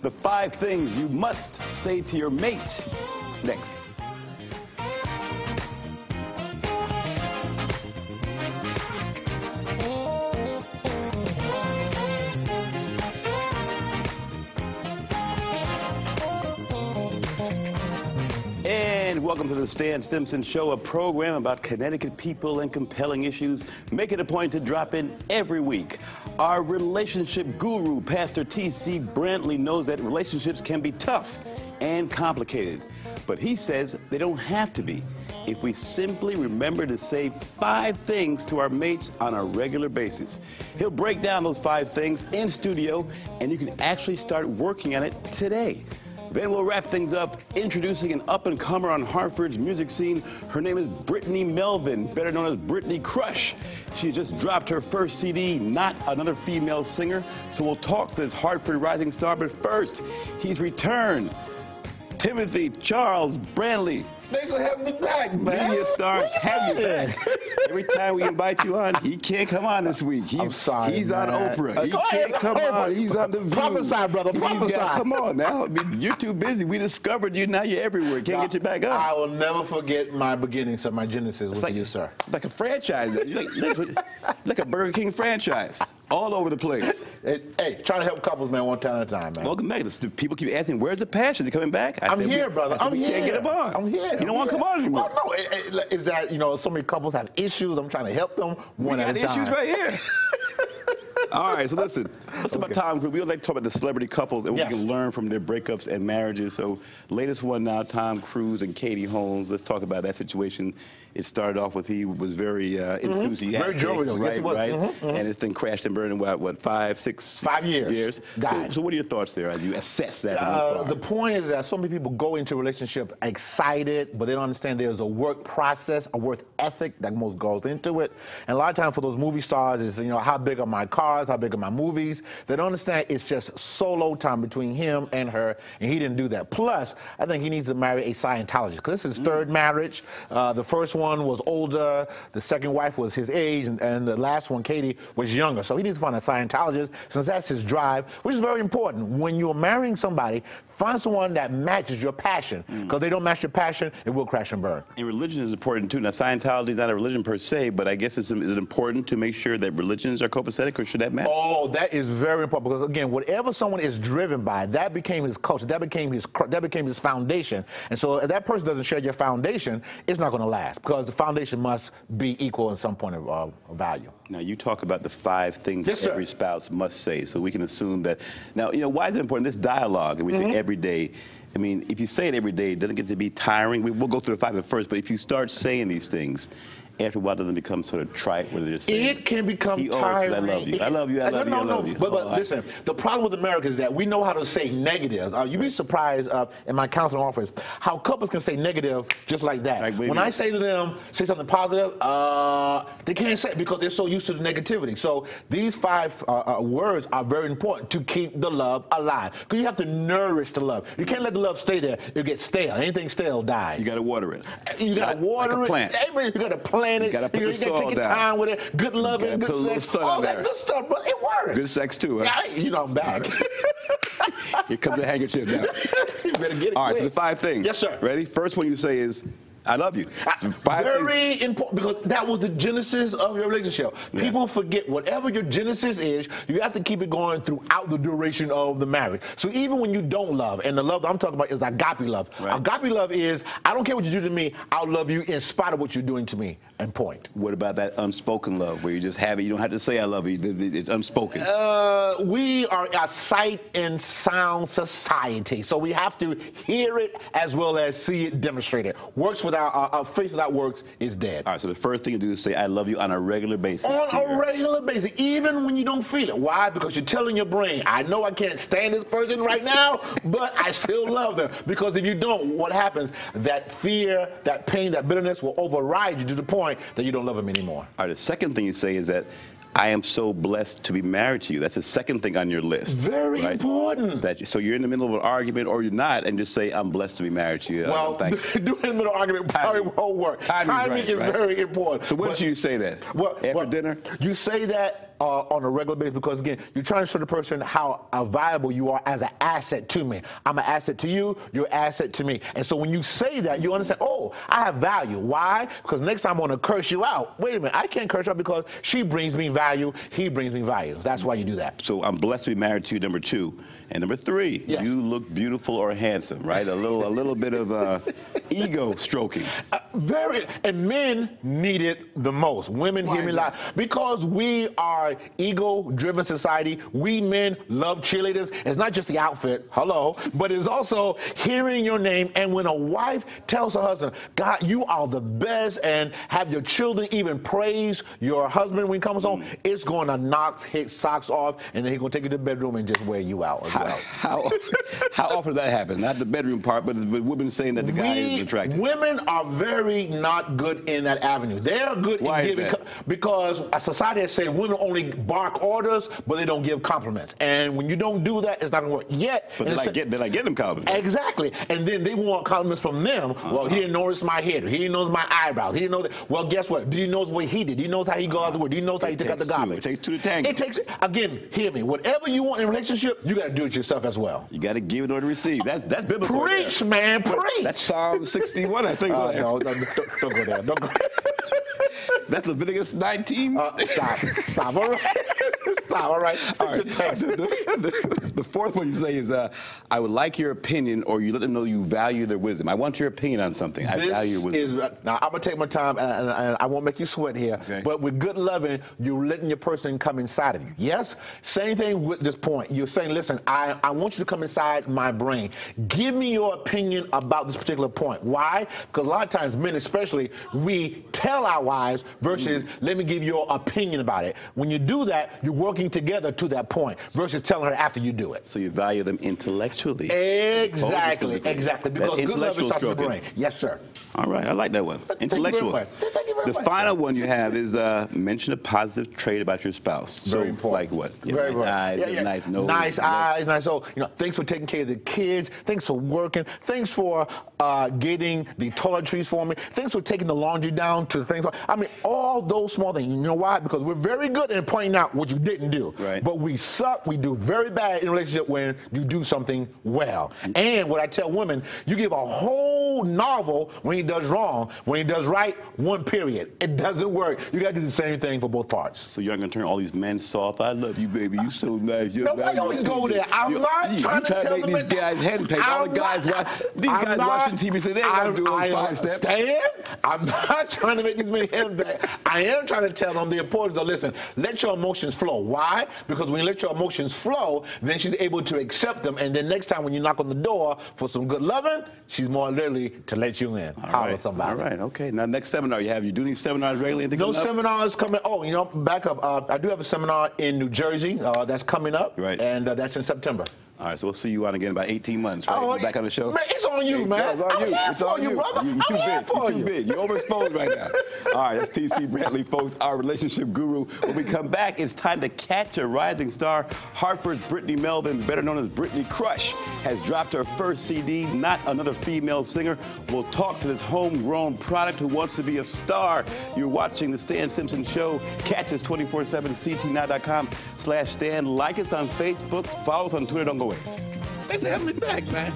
The 5 things you must say to your mate. Next. And welcome to the Stan Simpson Show, a program about Connecticut people and compelling issues. Make it a point to drop in every week. Our relationship guru, Pastor T.C. Brantley, knows that relationships can be tough and complicated. But he says they don't have to be if we simply remember to say 5 things to our mates on a regular basis. He'll break down those 5 things in studio, and you can actually start working on it today. Then we'll wrap things up introducing an up-and-comer on Hartford's music scene. Her name is Brittany Melvin, better known as Brittany Crush. She just dropped her first CD, Not Another Female Singer. So we'll talk to this Hartford rising star, but first, he's returned. Timothy Charles Brantley. Thanks for having me back, man. Media star, have you back. Every time we invite you on, he can't come on this week. I'm sorry, He's man. on Oprah. He can't come on. He's on The View. Prophesy, brother, prophesy. Come on now. I mean, you're too busy. We discovered you. Now you're everywhere. Can't get you back up. I will never forget my beginnings of my genesis with you, sir. Like a franchise. You're like a Burger King franchise. All over the place. Hey, trying to help couples, man, one time at a time, man. Welcome back. People keep asking, where's the passion? Is he coming back? I'm here, brother. I'm here. Can't get him on. I'm here. You don't want to come on anymore. Well, no, is that, you know, so many couples have issues. I'm trying to help them one at a time. Issues right here. All right, so listen, let's talk about Tom Cruise. We always like to talk about the celebrity couples and what we can learn from their breakups and marriages. So, latest one now, Tom Cruise and Katie Holmes. Let's talk about that situation. It started off with he was very enthusiastic. Very jovial. Right, yes, it was. right. And it's then crashed and burned in what, 5 years? So what are your thoughts there as you assess that? The point is that so many people go into a relationship excited, but they don't understand there's a work process, a work ethic that most goes into it. And a lot of times for those movie stars is, you know, how big are my cars, how big are my movies? They don't understand it's just solo time between him and her, and he didn't do that. Plus, I think he needs to marry a Scientologist, because this is his 3rd marriage. The first one was older, the second wife was his age, and the last one, Katie, was younger. So he needs to find a Scientologist, since that's his drive, which is very important. When you're marrying somebody, find someone that matches your passion, because they don't match your passion, it will crash and burn. And religion is important too. Now, Scientology is not a religion per se, but I guess is it important to make sure that religions are copacetic, or should that matter? Oh, that is very important, because again, whatever someone is driven by, that became his culture, that became his foundation. And so if that person doesn't share your foundation, it's not going to last, because the foundation must be equal in some point of value. Now, you talk about the 5 things that every spouse must say, so we can assume that. Now, you know, why is it important? This dialogue, and we say every day. I mean, if you say it every day, it doesn't get to be tiring. We'll go through the 5 at first, but if you start saying these things, after a while, doesn't it become sort of trite where they're just saying, it can become tiring. I love you. I love you. I love you. I love you. But listen, the problem with America is that we know how to say negative. You'd be surprised in my counseling office how couples can say negative just like that. Like, when I say to them, say something positive, they can't say it because they're so used to the negativity. So these 5 words are very important to keep the love alive, because you have to nourish the love. You can't let the love stay there. It'll get stale. Anything stale dies. You got to water it. You got to water it. Plant. You got to plant. You got to put the soil down. Take your time with it. Good loving, good sex. All that good stuff, bro. It works. Good sex, too, huh? Yeah, you know I'm back. Here comes the handkerchief now. You better get it. All right, so the 5 things. Yes, sir. Ready? First one you say is, I love you. Very important, because that was the genesis of your relationship. People forget whatever your genesis is, you have to keep it going throughout the duration of the marriage. So even when you don't love, and the love that I'm talking about is agape love. Agape love is, I don't care what you do to me, I'll love you in spite of what you're doing to me, and point. What about that unspoken love, where you just have it, you don't have to say I love you, it's unspoken? We are a sight and sound society, so we have to hear it as well as see it demonstrated. Works without faith without works is dead. All right, so the first thing you do is say, I love you on a regular basis. On a regular basis, even when you don't feel it. Why? Because you're telling your brain, I know I can't stand this person right now, but I still love them. Because if you don't, what happens? That fear, that pain, that bitterness will override you to the point that you don't love them anymore. All right, the second thing you say is that, I am so blessed to be married to you. That's the second thing on your list. Very important. So you're in the middle of an argument, or you're not, and just say, I'm blessed to be married to you. Well, doing in the middle of an argument probably won't work. Timing is very important. So when should you say that? After dinner? You say that on a regular basis because, again, you're trying to show the person how valuable you are as an asset to me. I'm an asset to you, you're an asset to me. And so when you say that, you understand, oh, I have value. Why? Because next time I'm going to curse you out. Wait a minute, I can't curse you out because she brings me value, he brings me value. That's why you do that. So I'm blessed to be married to you, number 2. And number 3, yes. You look beautiful or handsome, right? A little bit of ego stroking. And men need it the most. Women hear me loud. Because we are ego-driven society, we men love cheerleaders. It's not just the outfit, hello, but it's also hearing your name. And when a wife tells her husband, God, you are the best, and have your children even praise your husband when he comes home, it's going to knock his socks off, and then he's going to take you to the bedroom and just wear you out as well. How often does that happen? Not the bedroom part, but women saying that the guy is attractive. Women are very not good in that avenue. They're good Why in is giving, that? because a society has said women only bark orders, but they don't give compliments. And when you don't do that, it's not going to work. Yet, but they like getting compliments. Exactly. And then they want compliments from them. Well, he didn't notice my hair. He didn't notice my eyebrows. He didn't know that. Well, guess what? Do you know what he did? Do you know how he goes out to work? Do you know how he took out the garbage? It takes 2 to tango. It takes, again, hear me. Whatever you want in a relationship, you got to do it yourself as well. You got to give in order to receive. That's biblical. Preach, man, preach. That's Psalm 61, I think. No, don't go there. Don't go. That's Leviticus 19. Stop. All right. Stop. All right. All right. The 4th one you say is, I would like your opinion, or you let them know you value their wisdom. I want your opinion on something. I value your wisdom. Now, I'm going to take my time, and I won't make you sweat here, okay. But with good loving, you're letting your person come inside of you. Yes? Same thing with this point. You're saying, listen, I want you to come inside my brain. Give me your opinion about this particular point. Why? Because a lot of times, men especially, we tell our wives versus let me give you your opinion about it. When you do that, you're working together to that point versus telling her after you do it. So you value them intellectually. Exactly. Because good love starts in the brain. Yes, sir. All right, I like that one. Intellectual. Thank you very much. The final one you have is mention a positive trait about your spouse. Very important. Like what? Very nice eyes, nice nose. Nice eyes, nice nose. You know, thanks for taking care of the kids. Thanks for working. Thanks for getting the toiletries for me. Thanks for taking the laundry down to the things. I mean, all those small things. You know why? Because we're very good at pointing out what you didn't do. Right. But we suck. We do very bad in a relationship when you do something well. And what I tell women, you give a whole novel when he does wrong. When he does right, 1 period. It doesn't work. You got to do the same thing for both parts. So you're not going to turn all these men soft. I love you, baby. You so nice. No, why you always go there? I'm not trying to tell make these guys henpecked. All the guys watching TV say they ain't going to do those 5 steps. I'm not trying to make these men henpecked. I am trying to tell them the importance of, listen, let your emotions flow. Why? Because when you let your emotions flow, then she's able to accept them. And then next time when you knock on the door for some good loving, she's more likely to let you in. Holler somebody. All right, okay. Now, next seminar you do these seminars regularly? No seminars coming. Oh, you know, back up. I do have a seminar in New Jersey that's coming up. Right. And that's in September. All right, so we'll see you on again in about 18 months, right? We're back on the show. Man, it's on you, man. It's on you, brother. You're too big. You're overexposed right now. All right, that's T.C. Brantley, folks, our relationship guru. When we come back, it's time to catch a rising star. Hartford's Brittany Melvin, better known as Brittany Crush, has dropped her first CD, Not Another Female Singer. We'll talk to this homegrown product who wants to be a star. You're watching The Stan Simpson Show. Catch us 24/7, ctnow.com/Stan. Like us on Facebook. Follow us on Twitter. Don't go away. Thanks for having me back, man.